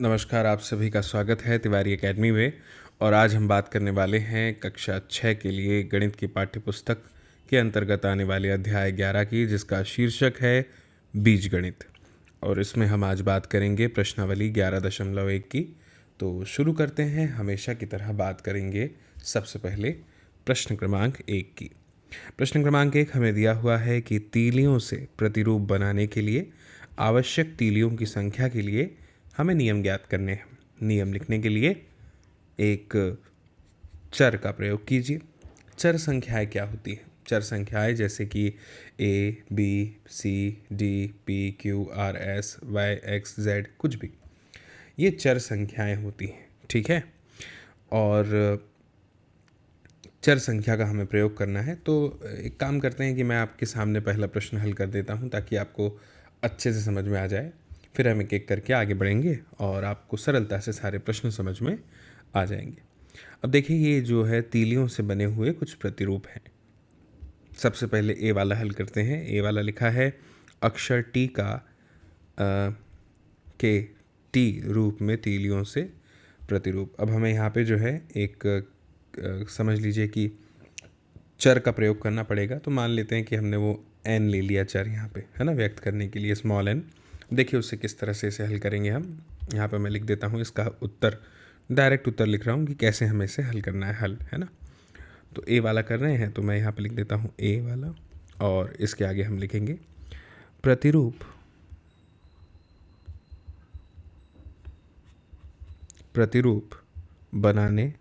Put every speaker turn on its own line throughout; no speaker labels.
नमस्कार, आप सभी का स्वागत है तिवारी एकेडमी में। और आज हम बात करने वाले हैं कक्षा 6 के लिए गणित की पाठ्यपुस्तक के अंतर्गत आने वाले अध्याय 11 की, जिसका शीर्षक है बीजगणित। और इसमें हम आज बात करेंगे प्रश्नावली 11.1 की। तो शुरू करते हैं। हमेशा की तरह बात करेंगे सबसे पहले प्रश्न क्रमांक 1 की। प्रश्न क्रमांक 1 हमें दिया हुआ है कि तीलियों से प्रतिरूप बनाने के लिए आवश्यक तीलियों की संख्या के लिए हमें नियम ज्ञात करने हैं। नियम लिखने के लिए एक चर का प्रयोग कीजिए। चर संख्याएं क्या होती हैं? चर संख्याएं जैसे कि A, B, C, D, P, Q, R, S, Y, X, Z, कुछ भी, ये चर संख्याएं होती हैं। ठीक है। और चर संख्या का हमें प्रयोग करना है। तो एक काम करते हैं कि मैं आपके सामने पहला प्रश्न हल कर देता हूं ताकि आपको अच्छे से समझ में आ जाए। फिर हम एक एक करके आगे बढ़ेंगे और आपको सरलता से सारे प्रश्न समझ में आ जाएंगे। अब देखिए, ये जो है तीलियों से बने हुए कुछ प्रतिरूप हैं। सबसे पहले ए वाला हल करते हैं। ए वाला लिखा है अक्षर टी का के टी रूप में तीलियों से प्रतिरूप। अब हमें यहाँ पे जो है एक समझ लीजिए कि चर का प्रयोग करना पड़ेगा। तो मान लेते हैं कि हमने वो एन ले लिया चर यहाँ पे, है ना, व्यक्त करने के लिए स्मॉल एन। देखिए उससे किस तरह से इसे हल करेंगे हम। यहाँ पे मैं लिख देता हूँ इसका उत्तर, डायरेक्ट उत्तर लिख रहा हूँ कि कैसे हमें इसे हल करना है ना। तो ए वाला कर रहे हैं तो मैं यहाँ पे लिख देता हूँ ए वाला, और इसके आगे हम लिखेंगे प्रतिरूप प्रतिरूप बनाने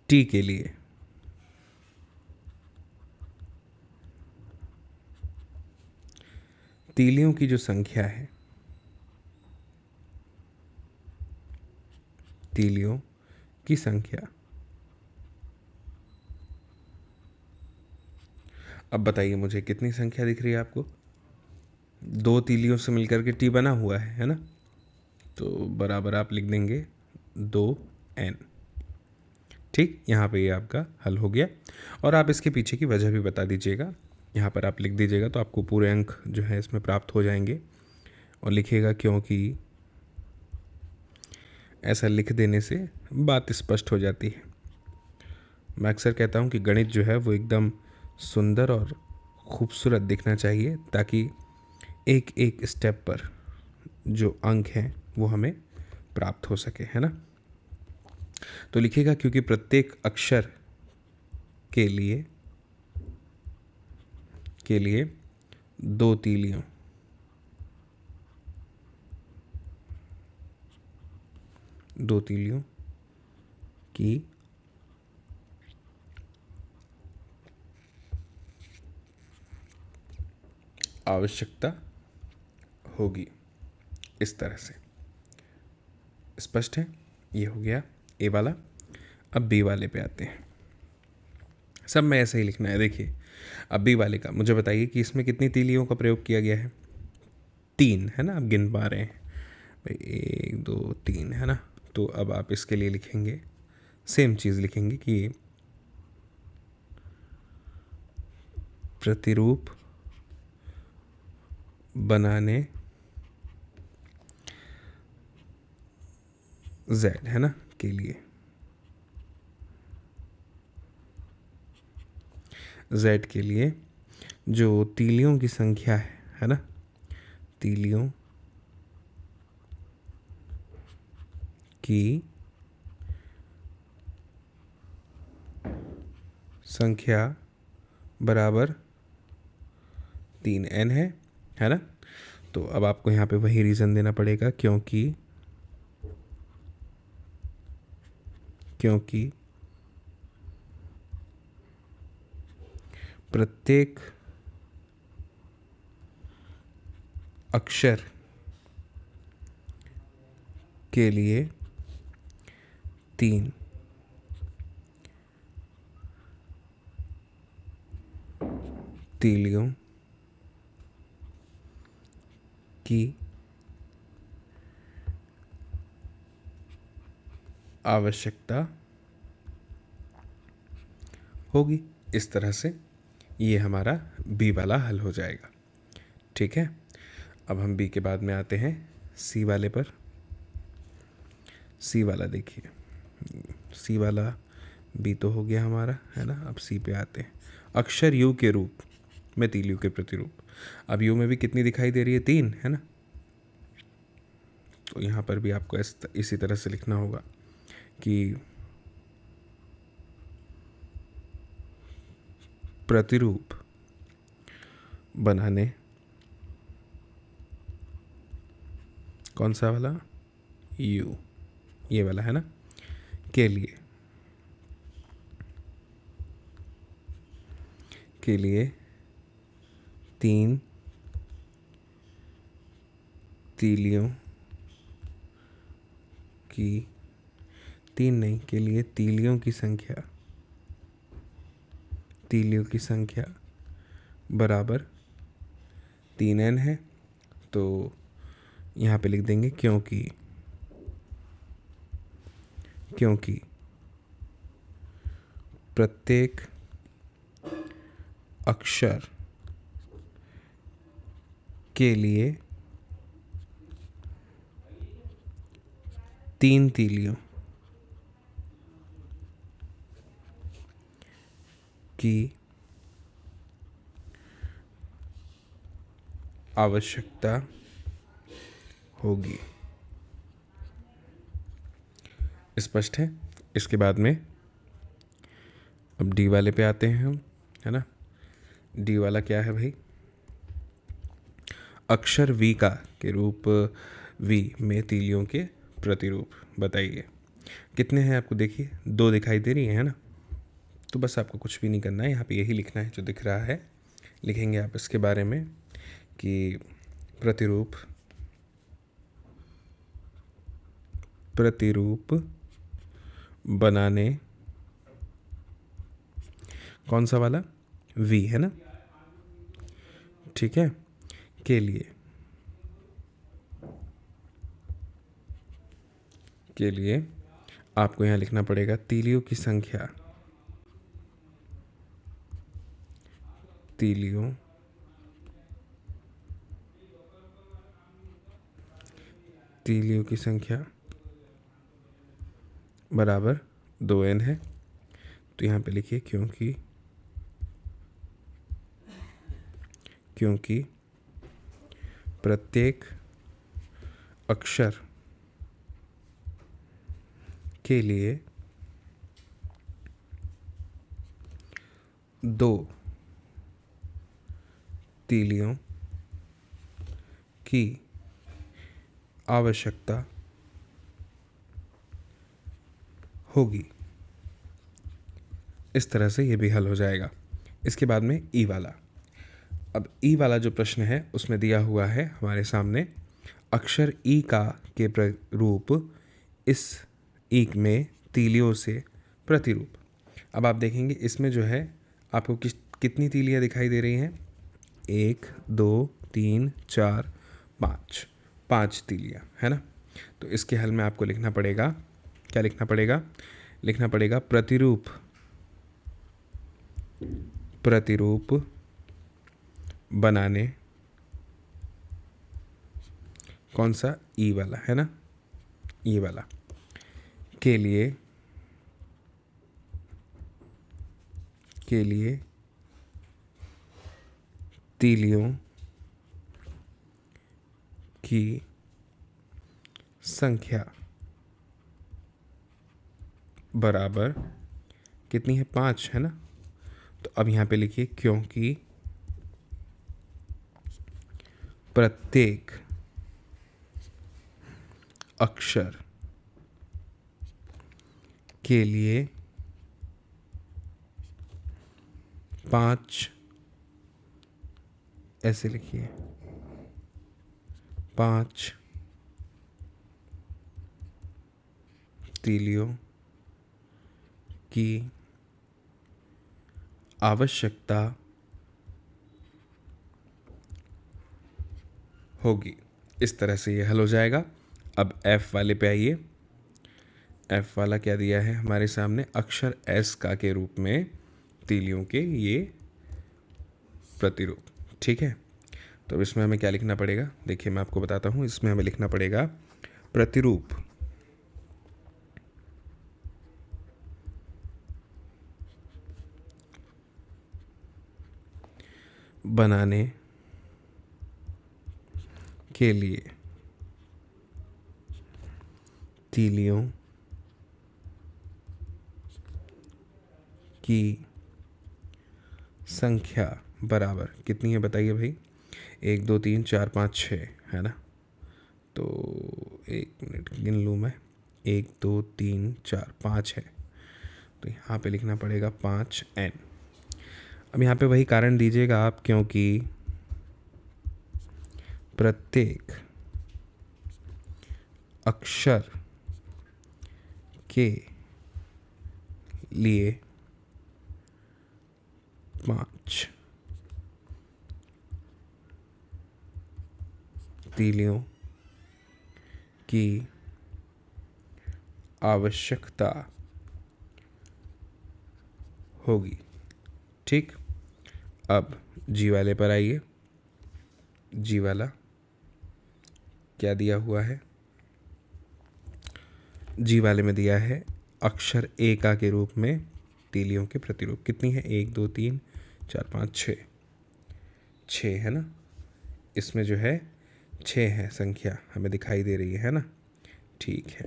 टी के लिए तीलियों की जो संख्या है, तीलियों की संख्या। अब बताइए मुझे कितनी संख्या दिख रही है आपको? दो तीलियों से मिलकर के टी बना हुआ है ना। तो बराबर आप लिख देंगे 2n। ठीक, यहाँ पे ये आपका हल हो गया। और आप इसके पीछे की वजह भी बता दीजिएगा। यहाँ पर आप लिख दीजिएगा तो आपको पूरे अंक जो है इसमें प्राप्त हो जाएंगे। और लिखिएगा क्योंकि ऐसा लिख देने से बात स्पष्ट हो जाती है। मैं अक्सर कहता हूँ कि गणित जो है वो एकदम सुंदर और खूबसूरत दिखना चाहिए, ताकि एक एक स्टेप पर जो अंक हैं वो हमें प्राप्त हो सके, है ना। तो लिखिएगा क्योंकि प्रत्येक अक्षर के लिए दो तीलियों की आवश्यकता होगी। इस तरह से स्पष्ट है। ये हो गया ए वाला। अब बी वाले पे आते हैं। सब में ऐसे ही लिखना है। देखिए अब बी वाले का मुझे बताइए कि इसमें कितनी तीलियों का प्रयोग किया गया है? 3, है ना। आप गिन पा रहे हैं भाई, 1 2 3, है ना। तो अब आप इसके लिए लिखेंगे, सेम चीज़ लिखेंगे कि प्रतिरूप बनाने z, है ना, के लिए z के लिए जो तीलियों की संख्या है ना, तीलियों की संख्या बराबर 3n है ना। तो अब आपको यहाँ पे वही रीज़न देना पड़ेगा, क्योंकि प्रत्येक अक्षर के लिए 3 तीलियों की आवश्यकता होगी। इस तरह से ये हमारा बी वाला हल हो जाएगा। ठीक है। अब हम बी के बाद में आते हैं सी वाले पर। सी वाला देखिए, सी वाला बी तो हो गया हमारा, है ना। अब सी पे आते हैं। अक्षर यू के रूप में तीलियों के प्रतिरूप। अब यू में भी कितनी दिखाई दे रही है? 3, है ना। तो यहाँ पर भी आपको इसी तरह से लिखना होगा कि प्रतिरूप बनाने, कौन सा वाला? यू, ये वाला, है ना, के लिए 3 तीलियों की, 3 नहीं, के लिए तीलियों की संख्या बराबर 3n है। तो यहाँ पे लिख देंगे क्योंकि प्रत्येक अक्षर के लिए 3 तीलियों की आवश्यकता होगी। स्पष्ट है। इसके बाद में अब डी वाले पे आते हैं हम, है ना। डी वाला क्या है भाई? अक्षर वी के रूप वी में तीलियों के प्रतिरूप बताइए। कितने हैं आपको? देखिए 2 दिखाई दे रही है ना। तो बस आपको कुछ भी नहीं करना है, यहाँ पे यही लिखना है जो दिख रहा है। लिखेंगे आप इसके बारे में कि प्रतिरूप बनाने, कौन सा वाला? वी, है ना, ठीक है। के लिए आपको यहाँ लिखना पड़ेगा तीलियों की संख्या, तीलियों की संख्या बराबर 2n है। तो यहाँ पे लिखिए क्योंकि प्रत्येक अक्षर के लिए 2 तीलियों की आवश्यकता होगी। इस तरह से ये भी हल हो जाएगा। इसके बाद में ई वाला। अब ई वाला जो प्रश्न है उसमें दिया हुआ है हमारे सामने अक्षर ई के रूप इस ई में तीलियों से प्रतिरूप। अब आप देखेंगे इसमें जो है आपको कितनी तीलियाँ दिखाई दे रही हैं? 1 2 3 4 5, 5 तीलियाँ, है ना। तो इसके हल में आपको लिखना पड़ेगा, क्या लिखना पड़ेगा? लिखना पड़ेगा प्रतिरूप बनाने, कौन सा? ई वाला, है ना, ये वाला, के लिए तीलियों की संख्या बराबर कितनी है? 5, है ना। तो अब यहाँ पे लिखिए क्योंकि प्रत्येक अक्षर के लिए 5, ऐसे लिखिए 5 तीलियों की आवश्यकता होगी। इस तरह से ये हल हो जाएगा। अब एफ वाले पे आइए। एफ वाला क्या दिया है हमारे सामने? अक्षर एस के रूप में तीलियों के ये प्रतिरूप, ठीक है। तो इसमें हमें क्या लिखना पड़ेगा, देखिए मैं आपको बताता हूँ। इसमें हमें लिखना पड़ेगा प्रतिरूप बनाने के लिए तीलियों की संख्या बराबर कितनी है बताइए भाई। 1 2 3 4 5 6 है ना। तो 1 मिनट गिन लूँ मैं। 1 2 3 4 5 है। तो यहाँ पे लिखना पड़ेगा 5n। अब यहाँ पे वही कारण दीजिएगा आप, क्योंकि प्रत्येक अक्षर के लिए 5 तीलियों की आवश्यकता होगी। ठीक, अब जी वाले पर आइए। जी वाला क्या दिया हुआ है, जी वाले में दिया है अक्षर एका के रूप में तीलियों के प्रतिरूप। कितनी है, 1 2 3 4 5 6, 6 है ना। इसमें जो है 6 है संख्या हमें दिखाई दे रही है ना। ठीक है,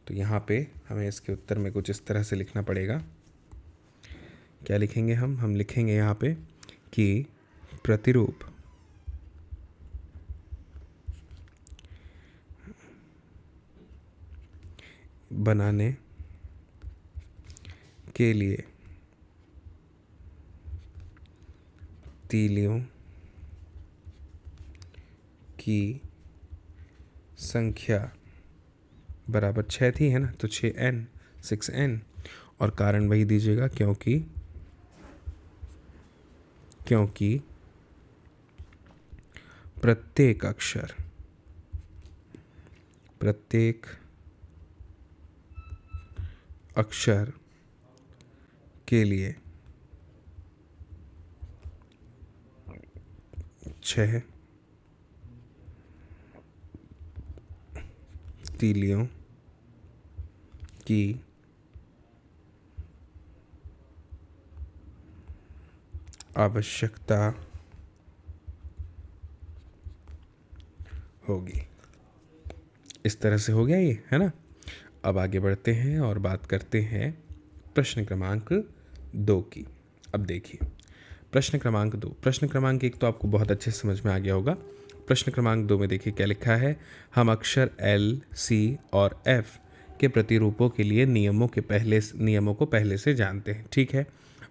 तो यहाँ पे हमें इसके उत्तर में कुछ इस तरह से लिखना पड़ेगा। क्या लिखेंगे हम लिखेंगे यहाँ पे कि प्रतिरूप बनाने के लिए तीलियों की संख्या बराबर 6 थी है ना, तो 6n 6n। और कारण वही दीजिएगा, क्योंकि प्रत्येक अक्षर के लिए 6 तीलियों की आवश्यकता होगी। इस तरह से हो गया ये, है ना। अब आगे बढ़ते हैं और बात करते हैं प्रश्न क्रमांक 2 की। अब देखिए प्रश्न क्रमांक 2, प्रश्न क्रमांक 1 तो आपको बहुत अच्छे से समझ में आ गया होगा। प्रश्न क्रमांक 2 में देखिए क्या लिखा है। हम अक्षर L, C और F के प्रतिरूपों के लिए नियमों को पहले से जानते हैं। ठीक है,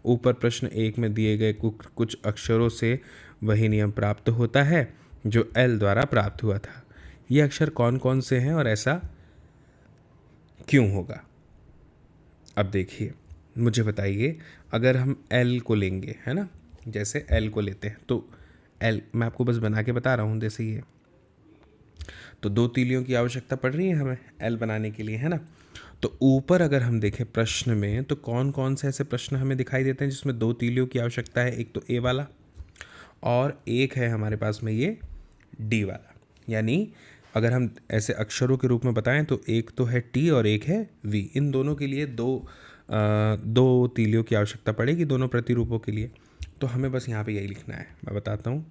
ऊपर प्रश्न 1 में दिए गए कुछ अक्षरों से वही नियम प्राप्त होता है जो L द्वारा प्राप्त हुआ था। ये अक्षर कौन कौन से हैं और ऐसा क्यों होगा। अब देखिए मुझे बताइए, अगर हम L को लेंगे, है ना, जैसे L को लेते हैं तो L मैं आपको बस बना के बता रहा हूँ। जैसे ये तो 2 तीलियों की आवश्यकता पड़ रही है हमें L बनाने के लिए, है ना। तो ऊपर अगर हम देखें प्रश्न में तो कौन कौन से ऐसे प्रश्न हमें दिखाई देते हैं जिसमें 2 तीलियों की आवश्यकता है। एक तो A वाला और एक है हमारे पास में ये D वाला। यानी अगर हम ऐसे अक्षरों के रूप में बताएं तो एक तो है T और एक है V। इन दोनों के लिए दो तीलियों की आवश्यकता पड़ेगी, दोनों प्रतिरूपों के लिए। तो हमें बस यहाँ पे यही लिखना है। मैं बताता हूँ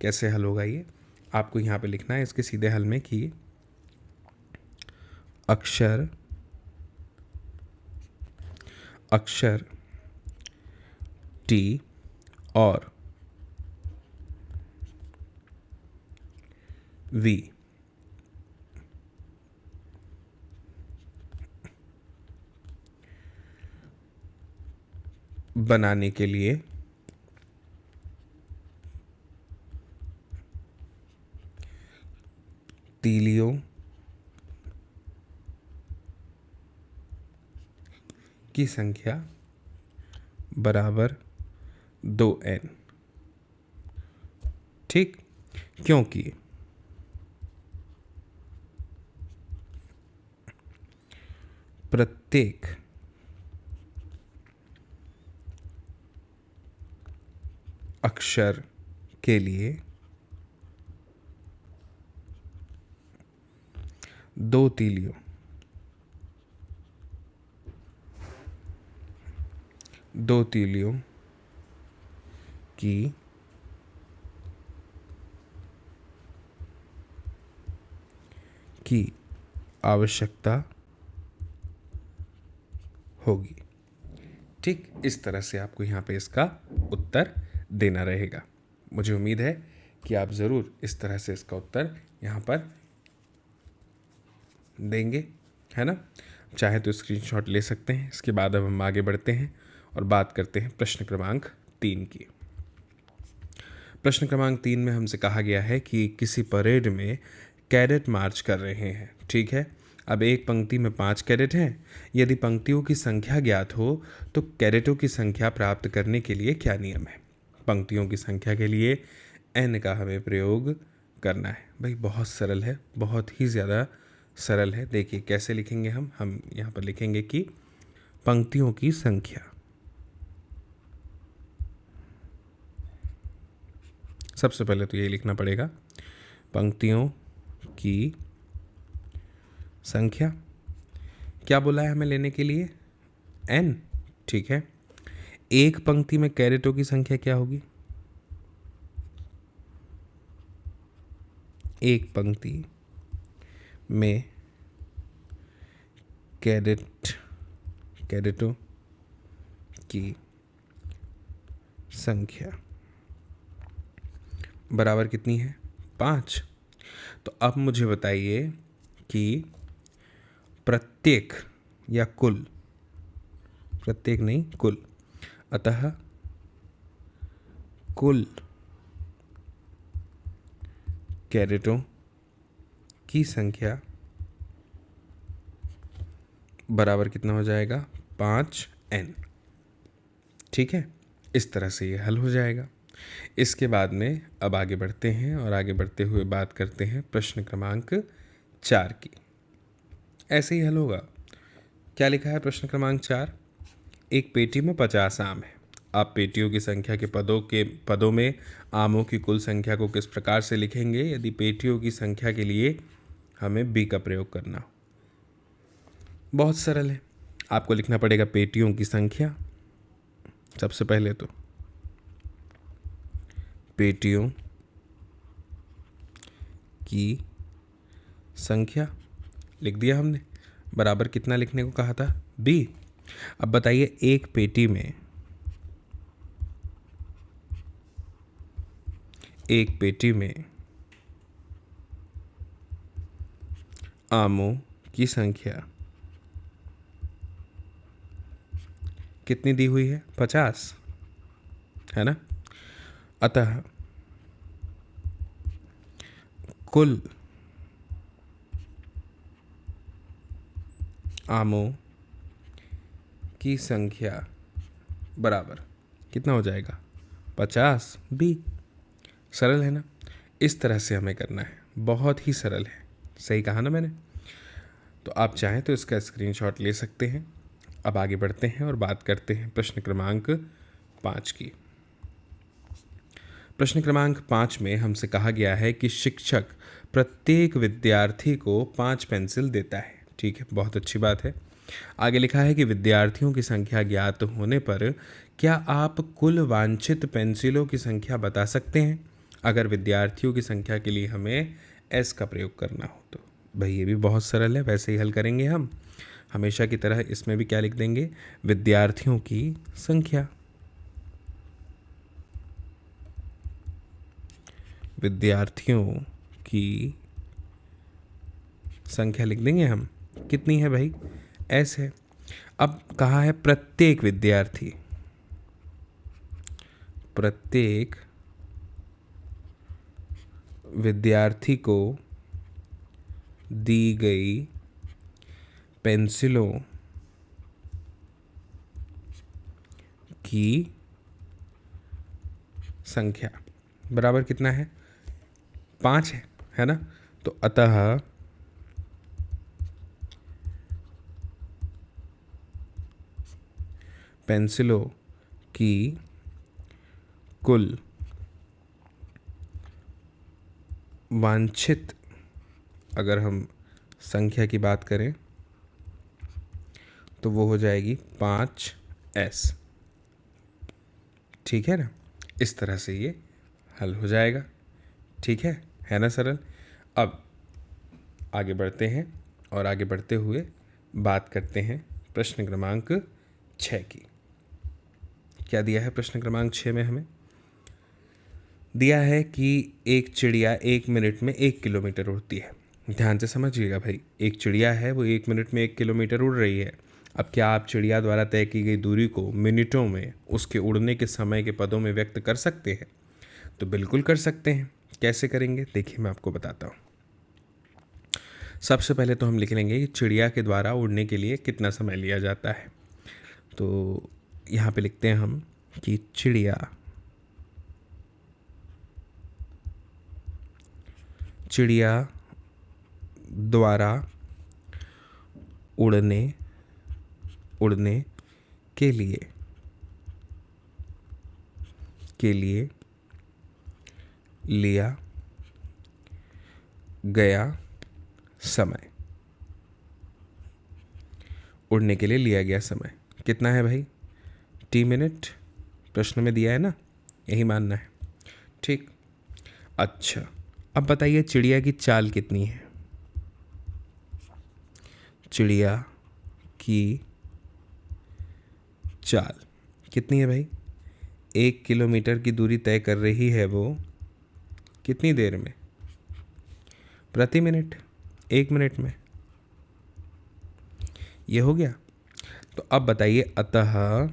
कैसे हल होगा ये। आपको यहाँ पे लिखना है इसके सीधे हल में कि अक्षर T और V बनाने के लिए तीलियों की संख्या बराबर 2n। ठीक, क्योंकि प्रत्येक अक्षर के लिए दो तीलियों की आवश्यकता होगी। ठीक इस तरह से आपको यहाँ पे इसका उत्तर देना रहेगा। मुझे उम्मीद है कि आप ज़रूर इस तरह से इसका उत्तर यहाँ पर देंगे, है ना। चाहे तो स्क्रीनशॉट ले सकते हैं। इसके बाद अब हम आगे बढ़ते हैं और बात करते हैं प्रश्न क्रमांक 3 की। प्रश्न क्रमांक 3 में हमसे कहा गया है कि किसी परेड में कैडेट मार्च कर रहे हैं। ठीक है, अब एक पंक्ति में 5 कैडेट हैं। यदि पंक्तियों की संख्या ज्ञात हो तो कैडेटों की संख्या प्राप्त करने के लिए क्या नियम है। पंक्तियों की संख्या के लिए n का हमें प्रयोग करना है। भाई बहुत सरल है, बहुत ही ज़्यादा सरल है। देखिए कैसे लिखेंगे हम यहाँ पर लिखेंगे कि पंक्तियों की संख्या, सबसे पहले तो ये लिखना पड़ेगा पंक्तियों की संख्या। क्या बोला है हमें लेने के लिए, n। ठीक है, एक पंक्ति में कैडेटों की संख्या क्या होगी, एक पंक्ति में कैडेटों की संख्या बराबर कितनी है, 5। तो अब मुझे बताइए कि प्रत्येक या कुल, प्रत्येक नहीं कुल, अतः कुल कैडेटों की संख्या बराबर कितना हो जाएगा, 5n। ठीक है, इस तरह से ये हल हो जाएगा। इसके बाद में अब आगे बढ़ते हैं और आगे बढ़ते हुए बात करते हैं प्रश्न क्रमांक 4 की। ऐसे ही हल होगा। क्या लिखा है प्रश्न क्रमांक 4, एक पेटी में 50 आम है। आप पेटियों की संख्या के पदों में आमों की कुल संख्या को किस प्रकार से लिखेंगे यदि पेटियों की संख्या के लिए हमें b का प्रयोग करना हो। बहुत सरल है, आपको लिखना पड़ेगा पेटियों की संख्या। सबसे पहले तो पेटियों की संख्या लिख दिया हमने, बराबर कितना लिखने को कहा था, b। अब बताइए एक पेटी में आमों की संख्या कितनी दी हुई है, 50, है ना। अतः कुल आमों की संख्या बराबर कितना हो जाएगा, 50 b। सरल है ना, इस तरह से हमें करना है, बहुत ही सरल है। सही कहा ना मैंने। तो आप चाहें तो इसका स्क्रीनशॉट ले सकते हैं। अब आगे बढ़ते हैं और बात करते हैं प्रश्न क्रमांक 5 की। प्रश्न क्रमांक 5 में हमसे कहा गया है कि शिक्षक प्रत्येक विद्यार्थी को 5 पेंसिल देता है। ठीक है, बहुत अच्छी बात है। आगे लिखा है कि विद्यार्थियों की संख्या ज्ञात होने पर क्या आप कुल वांछित पेंसिलों की संख्या बता सकते हैं। अगर विद्यार्थियों की संख्या के लिए हमें s का प्रयोग करना हो तो भाई ये भी बहुत सरल है, वैसे ही हल करेंगे हम हमेशा की तरह। इसमें भी क्या लिख देंगे, विद्यार्थियों की संख्या, विद्यार्थियों की संख्या लिख देंगे हम। कितनी है भाई, s है। अब कहा है प्रत्येक विद्यार्थी, प्रत्येक विद्यार्थी को दी गई पेंसिलों की संख्या बराबर कितना है, 5 है ना। तो अतः पेंसिलों की कुल वांछित अगर हम संख्या की बात करें तो वो हो जाएगी 5s। ठीक है ना, इस तरह से ये हल हो जाएगा। ठीक है ना सरल। अब आगे बढ़ते हैं और आगे बढ़ते हुए बात करते हैं प्रश्न क्रमांक 6 की। क्या दिया है प्रश्न क्रमांक 6 में? हमें दिया है कि एक चिड़िया 1 मिनट में 1 किलोमीटर उड़ती है। ध्यान से समझिएगा भाई, एक चिड़िया है वो 1 मिनट में 1 किलोमीटर उड़ रही है। अब क्या आप चिड़िया द्वारा तय की गई दूरी को मिनटों में उसके उड़ने के समय के पदों में व्यक्त कर सकते हैं? तो बिल्कुल कर सकते हैं। कैसे करेंगे देखिए, मैं आपको बताता हूँ। सबसे पहले तो हम लिख लेंगे कि चिड़िया के द्वारा उड़ने के लिए कितना समय लिया जाता है। तो यहाँ पे लिखते हैं हम कि चिड़िया द्वारा उड़ने के लिए लिया गया समय। उड़ने के लिए लिया गया समय कितना है भाई? t मिनट प्रश्न में दिया है ना, यही मानना है। ठीक, अच्छा अब बताइए चिड़िया की चाल कितनी है? चिड़िया की चाल कितनी है भाई? 1 किलोमीटर की दूरी तय कर रही है वो कितनी देर में? प्रति मिनट, 1 मिनट में। ये हो गया। तो अब बताइए, अतः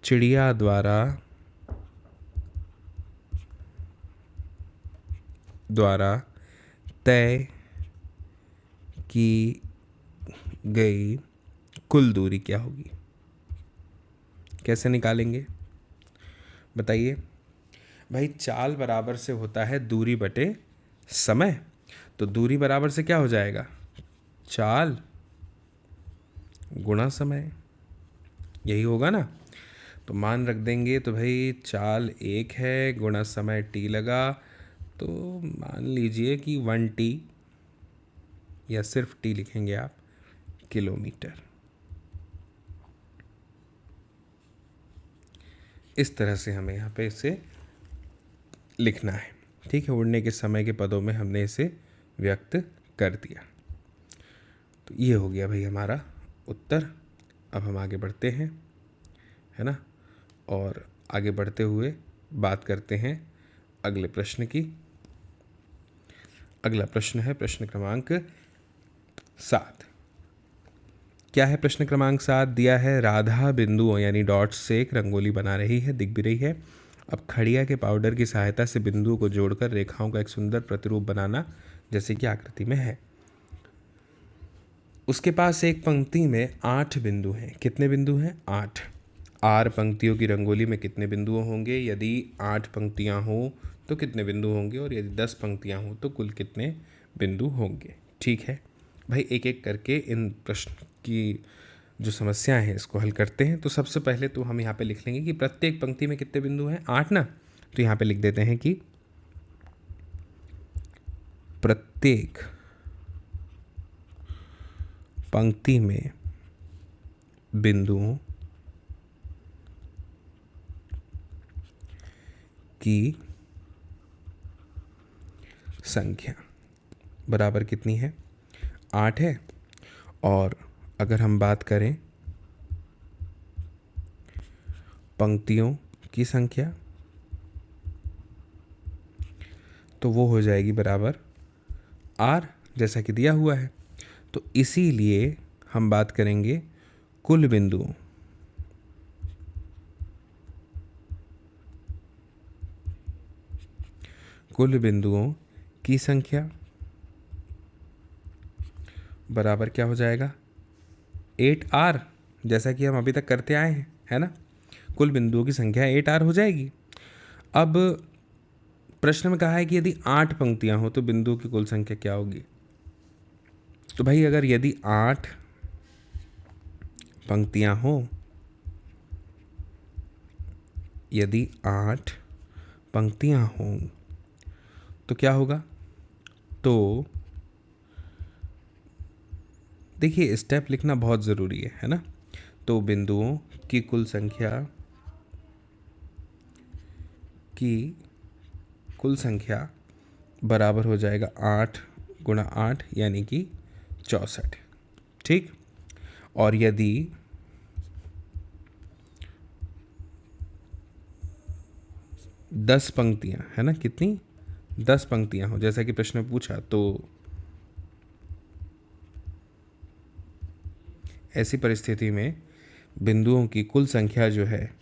चिड़िया द्वारा तय की गई कुल दूरी क्या होगी? कैसे निकालेंगे बताइए भाई? चाल बराबर से होता है दूरी बटे समय। तो दूरी बराबर से क्या हो जाएगा? चाल गुणा समय, यही होगा ना। तो मान रख देंगे तो भाई चाल 1 है गुणा समय t लगा, तो मान लीजिए कि 1t या सिर्फ t लिखेंगे आप, किलोमीटर। इस तरह से हमें यहाँ पे इसे लिखना है। ठीक है, उड़ने के समय के पदों में हमने इसे व्यक्त कर दिया। तो ये हो गया भाई हमारा उत्तर। अब हम आगे बढ़ते हैं, है ना, और आगे बढ़ते हुए बात करते हैं अगले प्रश्न की। अगला प्रश्न है प्रश्न क्रमांक 7। क्या है प्रश्न क्रमांक 7? दिया है राधा बिंदुओं यानी डॉट्स से एक रंगोली बना रही है, दिख भी रही है। अब खड़िया के पाउडर की सहायता से बिंदुओं को जोड़कर रेखाओं का एक सुंदर प्रतिरूप बनाना जैसे कि आकृति में है। उसके पास एक पंक्ति में 8 बिंदु हैं। कितने बिंदु हैं? 8। आर पंक्तियों की रंगोली में कितने बिंदु होंगे? यदि 8 पंक्तियां हो तो कितने बिंदु होंगे, और यदि 10 पंक्तियां हो तो कुल कितने बिंदु होंगे? ठीक है भाई, एक एक करके इन प्रश्न की जो समस्याएं हैं इसको हल करते हैं। तो सबसे पहले तो हम यहाँ पे लिख लेंगे कि प्रत्येक पंक्ति में कितने बिंदु हैं? 8 ना। तो यहाँ पे लिख देते हैं कि प्रत्येक पंक्ति में बिंदुओं की संख्या बराबर कितनी है? 8 है। और अगर हम बात करें पंक्तियों की संख्या तो वो हो जाएगी बराबर r, जैसा कि दिया हुआ है। तो इसीलिए हम बात करेंगे कुल बिंदुओं की संख्या बराबर क्या हो जाएगा? 8r, जैसा कि हम अभी तक करते आए हैं, है ना। कुल बिंदुओं की संख्या 8r हो जाएगी। अब प्रश्न में कहा है कि यदि 8 पंक्तियां हो तो बिंदुओं की कुल संख्या क्या होगी? तो भाई अगर यदि 8 पंक्तियां हो, यदि 8 पंक्तियां हों तो क्या होगा, तो देखिए स्टेप लिखना बहुत ज़रूरी है ना। तो बिंदुओं की कुल संख्या बराबर हो जाएगा 8 गुणा 8 यानी कि 64। ठीक। और यदि 10 पंक्तियां है ना, कितनी 10 पंक्तियां हो जैसा कि प्रश्न में पूछा, तो ऐसी परिस्थिति में बिंदुओं की कुल संख्या जो है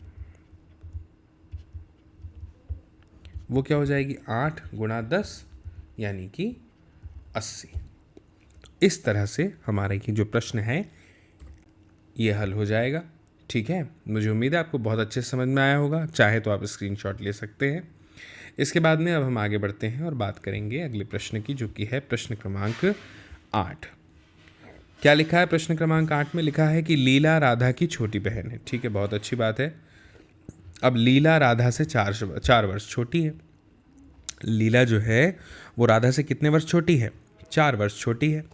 वो क्या हो जाएगी, 8 गुणा 10 यानी कि 80। इस तरह से हमारा ये जो प्रश्न है ये हल हो जाएगा। ठीक है, मुझे उम्मीद है आपको बहुत अच्छे से समझ में आया होगा। चाहे तो आप स्क्रीनशॉट ले सकते हैं। इसके बाद में अब हम आगे बढ़ते हैं और बात करेंगे अगले प्रश्न की, जो कि है प्रश्न क्रमांक 8। क्या लिखा है प्रश्न क्रमांक 8 में? लिखा है कि लीला राधा की छोटी बहन है। ठीक है, बहुत अच्छी बात है। अब लीला राधा से 4 वर्ष छोटी है। लीला जो है वो राधा से कितने वर्ष छोटी है? 4 वर्ष छोटी है।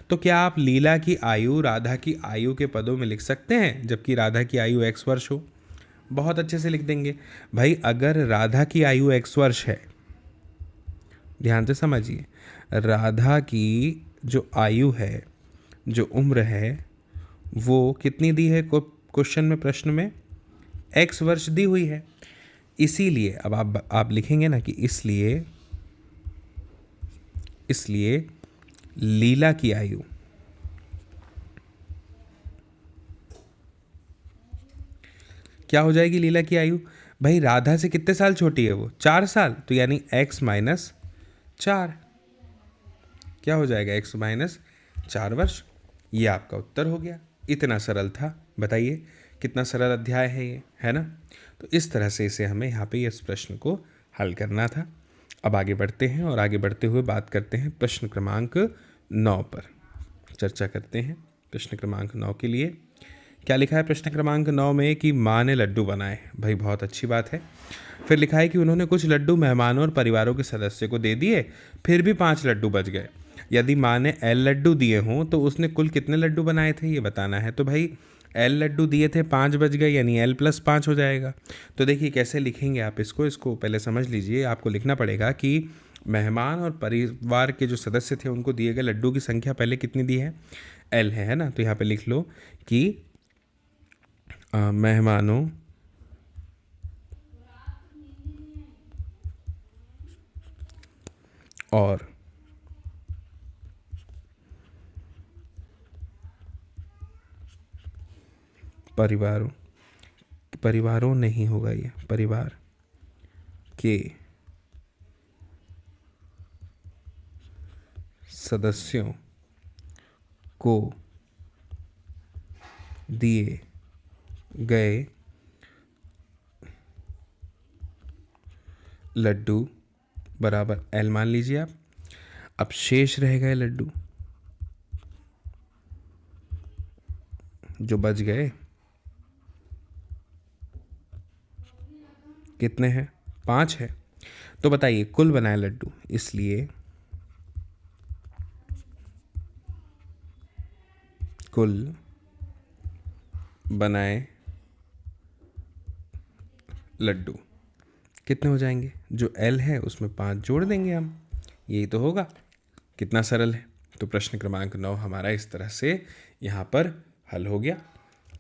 तो क्या आप लीला की आयु राधा की आयु के पदों में लिख सकते हैं, जबकि राधा की आयु x वर्ष हो? बहुत अच्छे से लिख देंगे भाई। अगर राधा की आयु x वर्ष है, ध्यान से समझिए, राधा की जो आयु है, जो उम्र है, वो कितनी दी है क्वेश्चन में, प्रश्न में x वर्ष दी हुई है। इसीलिए अब आप लिखेंगे ना कि इसलिए लीला की आयु क्या हो जाएगी? लीला की आयु भाई राधा से कितने साल छोटी है वो? 4 साल। तो यानी x माइनस 4 क्या हो जाएगा? x माइनस 4 वर्ष। ये आपका उत्तर हो गया। इतना सरल था। बताइए कितना सरल अध्याय है ये, है ना। तो इस तरह से इसे हमें यहाँ पे इस प्रश्न को हल करना था। अब आगे बढ़ते हैं और आगे बढ़ते हुए बात करते हैं प्रश्न क्रमांक 9 पर। चर्चा करते हैं प्रश्न क्रमांक 9 के लिए। क्या लिखा है प्रश्न क्रमांक 9 में? कि माँ ने लड्डू बनाए। भाई बहुत अच्छी बात है। फिर लिखा है कि उन्होंने कुछ लड्डू मेहमानों और परिवारों के सदस्यों को दे दिए, फिर भी 5 लड्डू बच गए। यदि माँ ने L लड्डू दिए हों तो उसने कुल कितने लड्डू बनाए थे, ये बताना है। तो भाई L लड्डू दिए थे, 5 बच गए, यानी L + 5 हो जाएगा। तो देखिए कैसे लिखेंगे आप इसको पहले समझ लीजिए। आपको लिखना पड़ेगा कि मेहमान और परिवार के जो सदस्य थे उनको दिए गए लड्डू की संख्या पहले कितनी दी है? L है ना। तो यहाँ पे लिख लो कि मेहमानों और परिवारों नहीं होगा ये, परिवार के सदस्यों को दिए गए लड्डू बराबर L मान लीजिए आप। अब शेष रह गए लड्डू जो बच गए, कितने हैं? 5 है। तो बताइए कुल बनाए लड्डू, इसलिए कुल बनाए लड्डू कितने हो जाएंगे? जो L है उसमें 5 जोड़ देंगे हम। यही तो होगा। कितना सरल है। तो प्रश्न क्रमांक 9 हमारा इस तरह से यहाँ पर हल हो गया।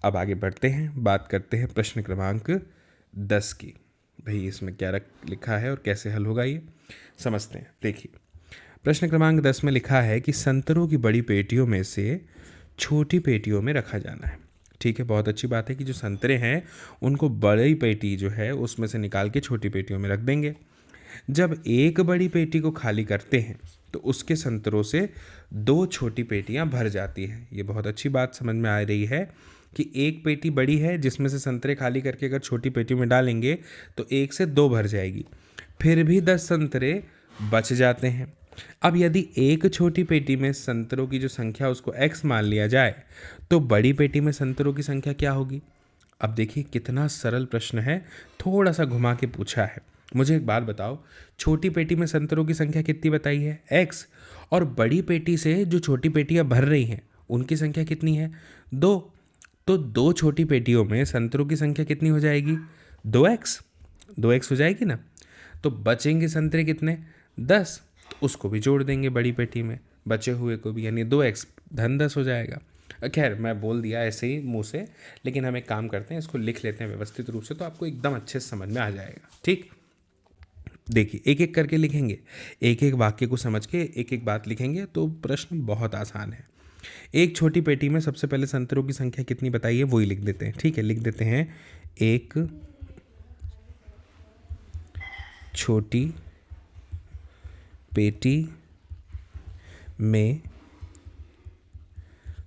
अब आगे बढ़ते हैं, बात करते हैं प्रश्न क्रमांक 10 की। भाई इसमें क्या लिखा है और कैसे हल होगा ये समझते हैं। देखिए प्रश्न क्रमांक 10 में लिखा है कि संतरों की बड़ी पेटियों में से छोटी पेटियों में रखा जाना है। ठीक है, बहुत अच्छी बात है कि जो संतरे हैं उनको बड़ी पेटी जो है उसमें से निकाल के छोटी पेटियों में रख देंगे। जब एक बड़ी पेटी को खाली करते हैं तो उसके संतरों से 2 छोटी पेटियां भर जाती हैं। ये बहुत अच्छी बात समझ में आ रही है कि एक पेटी बड़ी है जिसमें से संतरे खाली करके अगर छोटी पेटी में डालेंगे तो 1 से 2 भर जाएगी, फिर भी 10 संतरे बच जाते हैं। अब यदि एक छोटी पेटी में संतरों की जो संख्या उसको x मान लिया जाए तो बड़ी पेटी में संतरों की संख्या क्या होगी? अब देखिए कितना सरल प्रश्न है, थोड़ा सा घुमा के पूछा है। मुझे एक बात बताओ, छोटी पेटी में संतरों की संख्या कितनी बताई है, x, और बड़ी पेटी से जो छोटी पेटियां भर रही हैं उनकी संख्या कितनी है, 2। तो 2 छोटी पेटियों में संतरों की संख्या कितनी हो जाएगी, 2x। 2x हो जाएगी ना। तो बचेंगे संतरे कितने, 10। तो उसको भी जोड़ देंगे बड़ी पेटी में, बचे हुए को भी, यानी 2x धन 10 हो जाएगा। खैर मैं बोल दिया ऐसे ही मुंह से, लेकिन हम एक काम करते हैं, इसको लिख लेते हैं व्यवस्थित रूप से, तो आपको एकदम अच्छे से समझ में आ जाएगा। ठीक, देखिए एक एक करके लिखेंगे, एक एक वाक्य को समझ के एक एक बात लिखेंगे, तो प्रश्न बहुत आसान है। एक छोटी पेटी में सबसे पहले संतरों की संख्या कितनी बताइए, वही लिख देते हैं। ठीक है, लिख देते हैं, एक छोटी पेटी में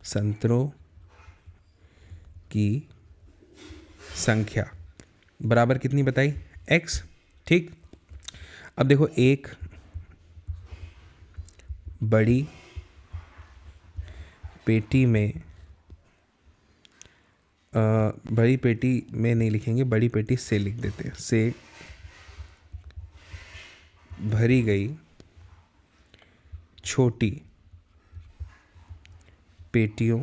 संतरों की संख्या बराबर कितनी बताई, x। ठीक, अब देखो एक बड़ी पेटी में, बड़ी पेटी में नहीं लिखेंगे, बड़ी पेटी से लिख देते हैं, से भरी गई छोटी पेटियों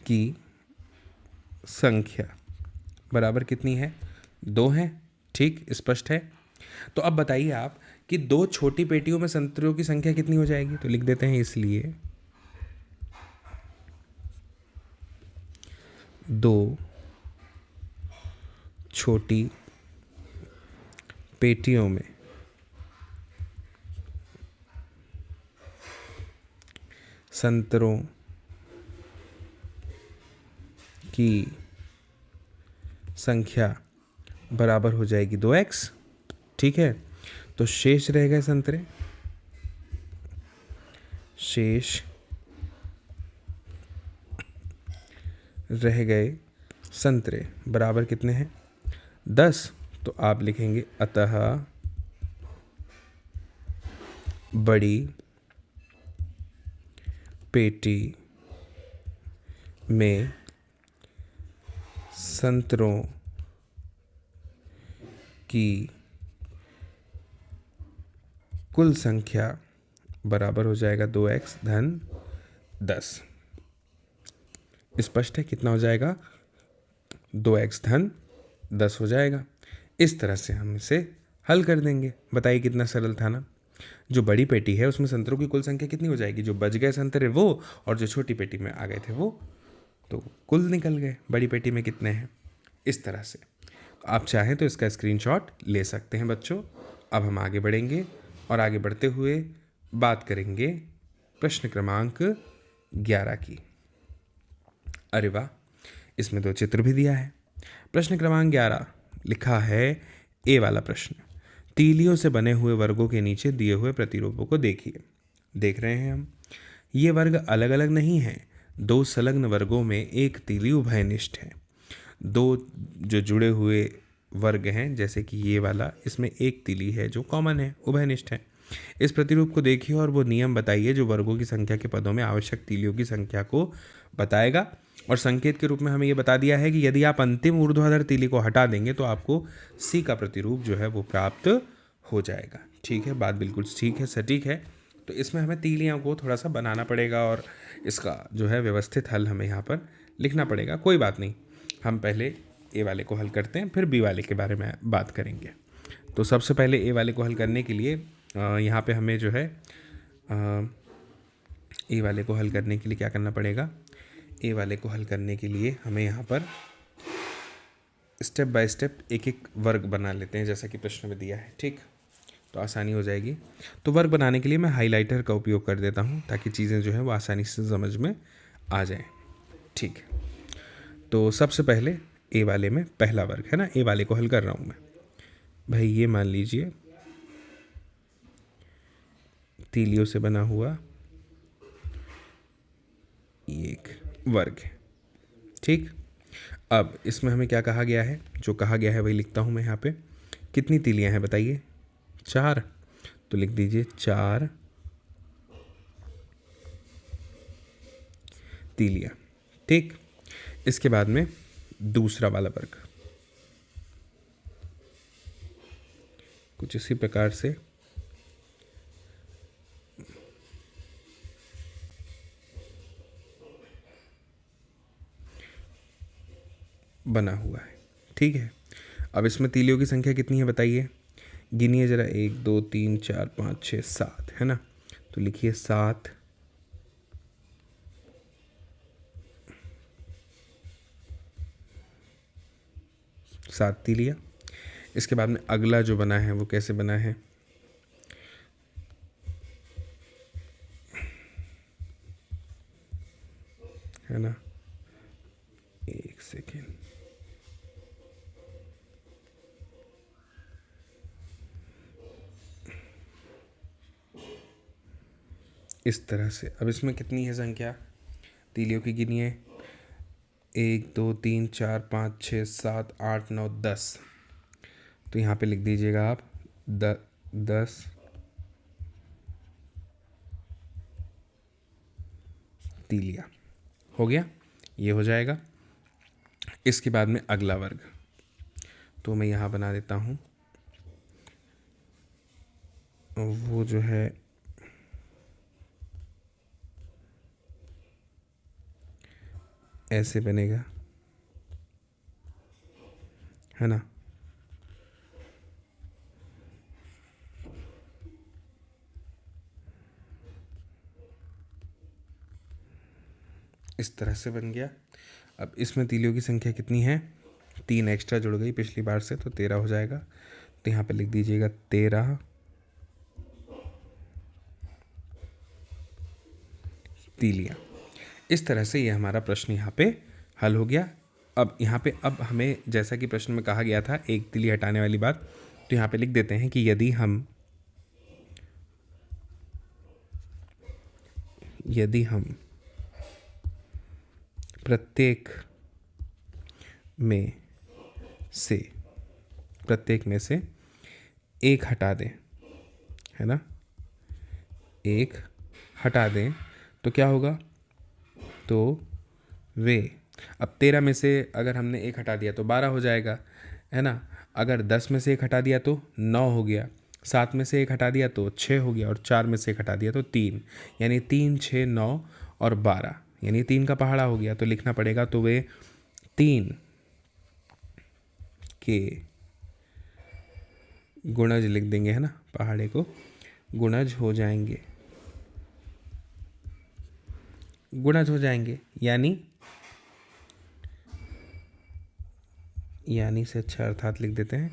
की संख्या बराबर कितनी है, 2 है। ठीक, स्पष्ट है। तो अब बताइए आप कि 2 छोटी पेटियों में संतरों की संख्या कितनी हो जाएगी, तो लिख देते हैं, इसलिए 2 छोटी पेटियों में संतरों की संख्या बराबर हो जाएगी 2x। ठीक है, तो शेष रह गए संतरे, शेष रह गए संतरे बराबर कितने हैं, 10। तो आप लिखेंगे, अतः बड़ी पेटी में संतरों की कुल संख्या बराबर हो जाएगा 2x धन 10। स्पष्ट है, कितना हो जाएगा, 2x धन 10 हो जाएगा। इस तरह से हम इसे हल कर देंगे। बताइए कितना सरल था ना। जो बड़ी पेटी है उसमें संतरों की कुल संख्या कितनी हो जाएगी, जो बच गए संतरे वो, और जो छोटी पेटी में आ गए थे वो, तो कुल निकल गए बड़ी पेटी में कितने हैं। इस तरह से आप चाहें तो इसका स्क्रीनशॉट ले सकते हैं बच्चों। अब हम आगे बढ़ेंगे और आगे बढ़ते हुए बात करेंगे प्रश्न क्रमांक 11 की। अरे वाह, इसमें 2 चित्र भी दिया है। प्रश्न क्रमांक 11 लिखा है, ए वाला प्रश्न, तीलियों से बने हुए वर्गों के नीचे दिए हुए प्रतिरूपों को देखिए। देख रहे हैं हम, ये वर्ग अलग अलग नहीं हैं। 2 संलग्न वर्गों में एक तीली उभयनिष्ठ है। 2 जो जुड़े हुए वर्ग हैं, जैसे कि ये वाला, इसमें एक तीली है जो कॉमन है, उभयनिष्ठ है। इस प्रतिरूप को देखिए और वो नियम बताइए जो वर्गों की संख्या के पदों में आवश्यक तीलियों की संख्या को बताएगा। और संकेत के रूप में हमें ये बता दिया है कि यदि आप अंतिम ऊर्ध्वाधर तीली को हटा देंगे तो आपको सी का प्रतिरूप जो है वो प्राप्त हो जाएगा। ठीक है, बात बिल्कुल ठीक है, सटीक है। तो इसमें हमें तीलियों को थोड़ा सा बनाना पड़ेगा और इसका जो है व्यवस्थित हल हमें यहाँ पर लिखना पड़ेगा। कोई बात नहीं, हम पहले ए वाले को हल करते हैं, फिर बी वाले के बारे में बात करेंगे। तो सबसे पहले ए वाले को हल करने के लिए यहाँ पे हमें जो है ए वाले को हल करने के लिए क्या करना पड़ेगा, ए वाले को हल करने के लिए हमें यहाँ पर स्टेप बाय स्टेप एक एक वर्ग बना लेते हैं, जैसा कि प्रश्न में दिया है। ठीक, तो आसानी हो जाएगी। तो वर्ग बनाने के लिए मैं हाइलाइटर का उपयोग कर देता हूँ ताकि चीज़ें जो है वो आसानी से समझ में आ जाएं। ठीक, तो सबसे पहले ए वाले में पहला वर्ग है ना, ए वाले को हल कर रहा हूँ मैं। भाई ये मान लीजिए तीलियों से बना हुआ एक वर्ग है। ठीक, अब इसमें हमें क्या कहा गया है, जो कहा गया है वही लिखता हूँ मैं यहाँ पे। कितनी तीलियाँ हैं बताइए, 4। तो लिख दीजिए 4 तीलियाँ। ठीक, इसके बाद में दूसरा वाला वर्ग कुछ इसी प्रकार से बना हुआ है। ठीक है, अब इसमें तीलियों की संख्या कितनी है बताइए, गिनिए जरा, 1 2 3 4 5 6 7 है ना, तो लिखिए 7। सात तीलियाँ। इसके बाद में अगला जो बना है वो कैसे बना है ना, एक सेकेंड, इस तरह से। अब इसमें कितनी है संख्या तीलियों की, गिनिए, 1 2 3 4 5 6 7 8 9 10। तो यहाँ पे लिख दीजिएगा आप 10 तीलियाँ। हो गया, ये हो जाएगा। इसके बाद में अगला वर्ग, तो मैं यहाँ बना देता हूँ, वो जो है ऐसे बनेगा, है ना। इस तरह से बन गया। अब इसमें तीलियों की संख्या कितनी है, 3 एक्स्ट्रा जुड़ गई पिछली बार से, तो 13 हो जाएगा। तो यहाँ पे लिख दीजिएगा 13 तीलियाँ। इस तरह से ये हमारा प्रश्न यहाँ पे हल हो गया। अब यहाँ पे अब हमें, जैसा कि प्रश्न में कहा गया था एक तीली हटाने वाली बात, तो यहाँ पे लिख देते हैं कि यदि हम प्रत्येक में से एक हटा दें, है ना, एक हटा दें, तो क्या होगा, तो वे, अब 13 में से अगर हमने एक हटा दिया तो 12 हो जाएगा, है ना। अगर 10 में से एक हटा दिया तो 9 हो गया, 7 में से एक हटा दिया तो 6 हो गया, और 4 में से एक हटा दिया तो 3, यानी 3 6 9 और 12, यानी 3 का पहाड़ा हो गया। तो लिखना पड़ेगा, तो वे 3 के गुणज लिख देंगे, है ना, पहाड़े को गुणज हो जाएंगे, यानी से अच्छा अर्थात लिख देते हैं,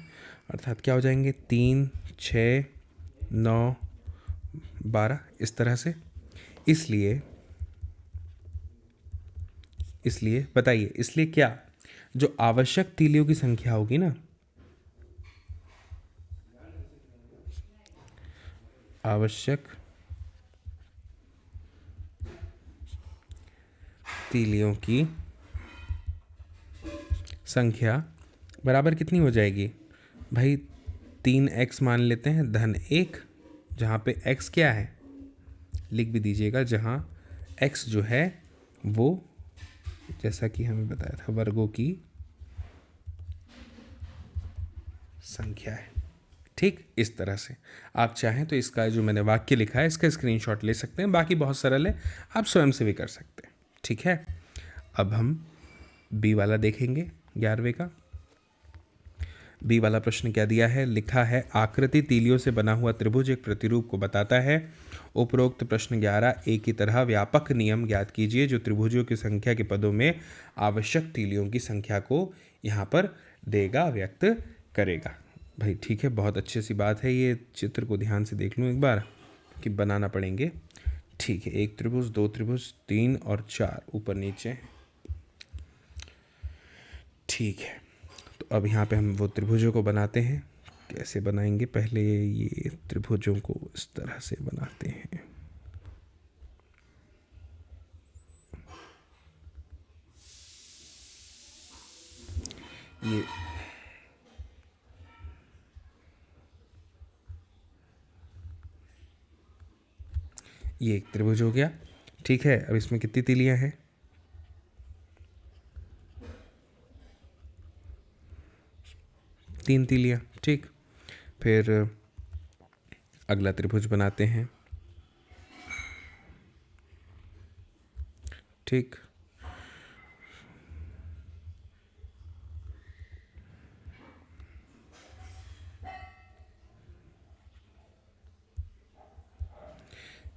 अर्थात क्या हो जाएंगे, 3 6 9 12, इस तरह से। इसलिए बताइए, इसलिए क्या, जो आवश्यक तीलियों की संख्या होगी ना, आवश्यक तीलियों की संख्या बराबर कितनी हो जाएगी भाई, 3x मान लेते हैं धन 1, जहाँ पे x क्या है लिख भी दीजिएगा, जहाँ x जो है वो, जैसा कि हमें बताया था, वर्गों की संख्या है। ठीक, इस तरह से आप चाहें तो इसका जो मैंने वाक्य लिखा है इसका स्क्रीनशॉट ले सकते हैं, बाकी बहुत सरल है, आप स्वयं से भी कर सकते हैं। ठीक है, अब हम बी वाला देखेंगे, 11वें का। बी वाला प्रश्न क्या दिया है, लिखा है आकृति तीलियों से बना हुआ त्रिभुज एक प्रतिरूप को बताता है। उपरोक्त प्रश्न 11 एक की तरह व्यापक नियम ज्ञात कीजिए जो त्रिभुजों की संख्या के पदों में आवश्यक तीलियों की संख्या को यहाँ पर देगा, व्यक्त करेगा। भाई ठीक है, बहुत अच्छी सी बात है, ये चित्र को ध्यान से देख लूँ एक बार कि बनाना पड़ेंगे। ठीक है, 1 त्रिभुज, 2 त्रिभुज, 3 और 4 ऊपर नीचे। ठीक है, तो अब यहाँ पे हम वो त्रिभुजों को बनाते हैं। कैसे बनाएंगे, पहले ये त्रिभुजों को इस तरह से बनाते हैं। ये एक त्रिभुज हो गया। ठीक है, अब इसमें कितनी तीलियां हैं, 3 तीलियाँ, ठीक। फिर अगला त्रिभुज बनाते हैं, ठीक।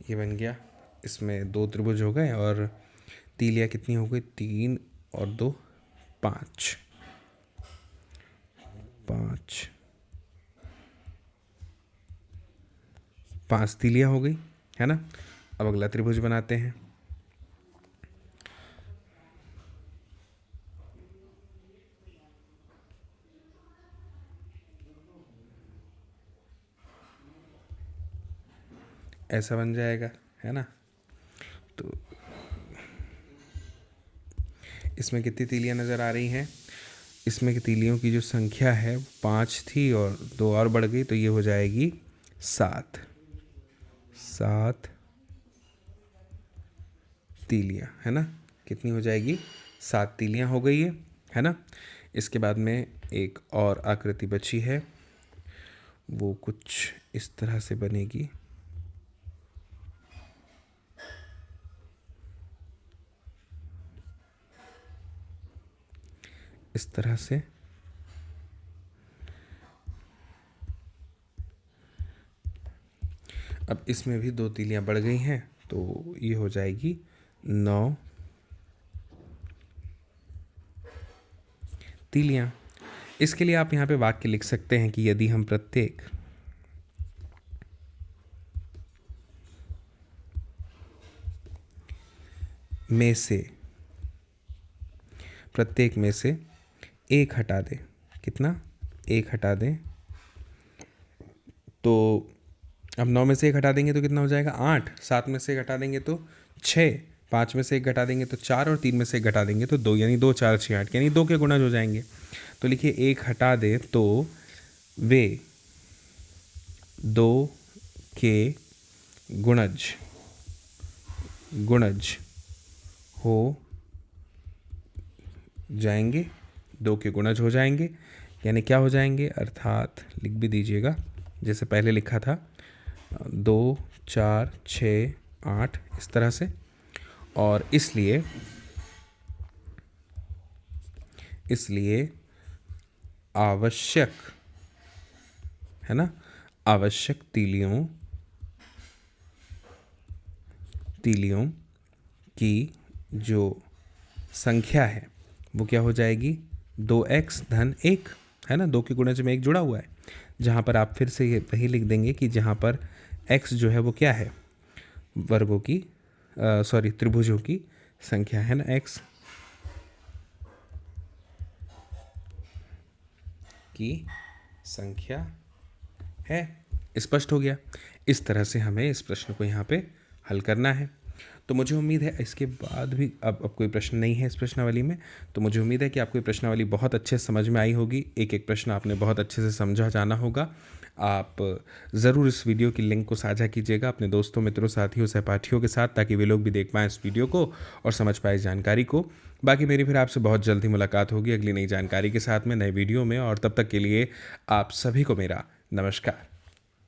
ये बन गया, इसमें 2 त्रिभुज हो गए और तीलियाँ कितनी हो गई, 3 और 2 5, 5 तीलियाँ हो गई, है ना। अब अगला त्रिभुज बनाते हैं, ऐसा बन जाएगा, है ना। तो इसमें कितनी तीलियाँ नज़र आ रही हैं, इसमें की तीलियों की जो संख्या है 5 थी और 2 और बढ़ गई, तो ये हो जाएगी 7 तीलियाँ, है ना। कितनी हो जाएगी, 7 तीलियाँ हो गई है ना। इसके बाद में एक और आकृति बची है, वो कुछ इस तरह से बनेगी, इस तरह से। अब इसमें भी 2 तीलियाँ बढ़ गई हैं, तो ये हो जाएगी 9 तीलियाँ। इसके लिए आप यहाँ पे वाक्य लिख सकते हैं कि यदि हम प्रत्येक में से एक हटा दें, कितना, एक हटा दें, तो अब 9 में से एक हटा देंगे तो कितना हो जाएगा, 8। 7 में से एक हटा देंगे तो 6, 5 में से एक घटा देंगे तो 4 और 3 में से एक घटा देंगे तो 2, यानी 2 4 6 8, यानी 2 के गुणज हो जाएंगे। तो लिखिए एक हटा दे तो वे 2 के गुणज हो जाएंगे, 2 के गुणज हो जाएंगे, यानी क्या हो जाएंगे, अर्थात लिख भी दीजिएगा जैसे पहले लिखा था, 2 4 6 8 इस तरह से। और इसलिए आवश्यक, है ना, आवश्यक तीलियों की जो संख्या है वो क्या हो जाएगी, 2x धन 1, है ना। 2 के गुणज में 1 जुड़ा हुआ है, जहाँ पर आप फिर से ये वही लिख देंगे कि जहाँ पर x जो है वो क्या है, वर्गों की त्रिभुजों की संख्या, है ना, x की संख्या है। स्पष्ट हो गया। इस तरह से हमें इस प्रश्न को यहाँ पे हल करना है। तो मुझे उम्मीद है इसके बाद भी अब कोई प्रश्न नहीं है इस प्रश्नावली में, तो मुझे उम्मीद है कि आपको ये प्रश्नावली बहुत अच्छे से समझ में आई होगी, एक एक प्रश्न आपने बहुत अच्छे से समझा जाना होगा। आप ज़रूर इस वीडियो की लिंक को साझा कीजिएगा अपने दोस्तों, मित्रों, साथियों, सहपाठियों के साथ, ताकि वे लोग भी देख पाएँ इस वीडियो को और समझ पाए इस जानकारी को। बाकी मेरी फिर आपसे बहुत जल्द ही मुलाकात होगी अगली नई जानकारी के साथ में, नए वीडियो में, और तब तक के लिए आप सभी को मेरा नमस्कार।